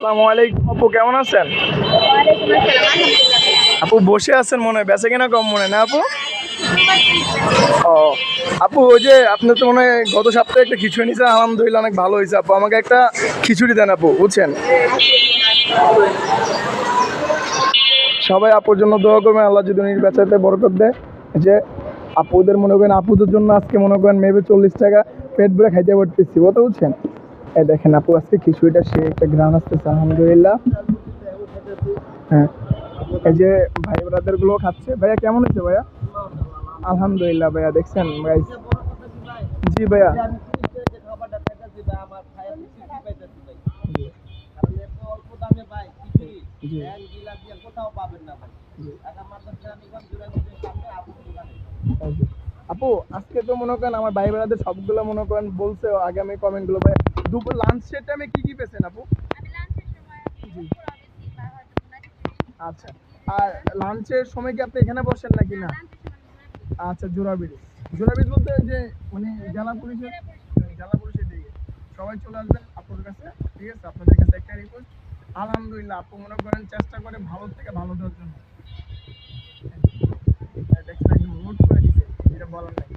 আসসালামু আলাইকুম আপু, কেমন আছেন? ওয়ালাইকুম আসসালাম। আলহামদুলিল্লাহ। আপু বসে আছেন মনে হয়, বেচা কেনা কম মনে হয় না আপু? ও আপু, ওই যে আপনি তো মনে হয় গত সপ্তাহে একটা খিচুড়ি নিয়েছেন, আলহামদুলিল্লাহ অনেক ভালো হয়েছে আপু। আমাকে একটা খিচুড়ি দেন আপু, বুঝছেন? সবাই আপুর জন্য দোয়া করবেন, আল্লাহ যদি উনি বেচাতে বরকত দেয়। এই যে আপুদের মনে করেন, আপুদের জন্য আজকে মনে করেন মেবি 40 টাকা পেট ভরে খাইতে পারতেছি, কথা বুঝছেন? এই দেখেন আপু, আজকে খিচুড়িটা সে একটা গ্রাম আসতেছে, আলহামদুলিল্লাহ। হ্যাঁ, এই যে ভাই ব্রাদার গুলো খাচ্ছে। ভাইয়া কেমন হয়েছে ভাইয়া? আলহামদুলিল্লাহ ভাইয়া, দেখছেন গাইস? জি ভাইয়া। জি, জি, জি। এই যে, আপু আজকে তো মনে করেন আমার ভাই ব্রাদার সবগুলো মনে করেন বলছে আগামী কমেন্ট গুলো। ভাই দুপুর লাঞ্চের টাইমে কি কি পেয়েছেন আপু? জি, আচ্ছা। আর লাঞ্চের সময় কি আপনি এখানে বসেন নাকি না? আচ্ছা, জোড়া ব্রিজ। জোড়া ব্রিজ বলতে যে মানে জেলা পুলিশের, জেলা পুলিশের দিকে সবাই চলে আসবেন আপুর কাছে। ঠিক আছে, আপনাদের কাছে একটা রিকোয়েস্ট। আলহামদুলিল্লাহ আপু মনে করেন চেষ্টা করে ভালো থেকে ভালো দেওয়ার জন্য। দেখছেন একদম নোট করে দিছে, এটা বলার নাই।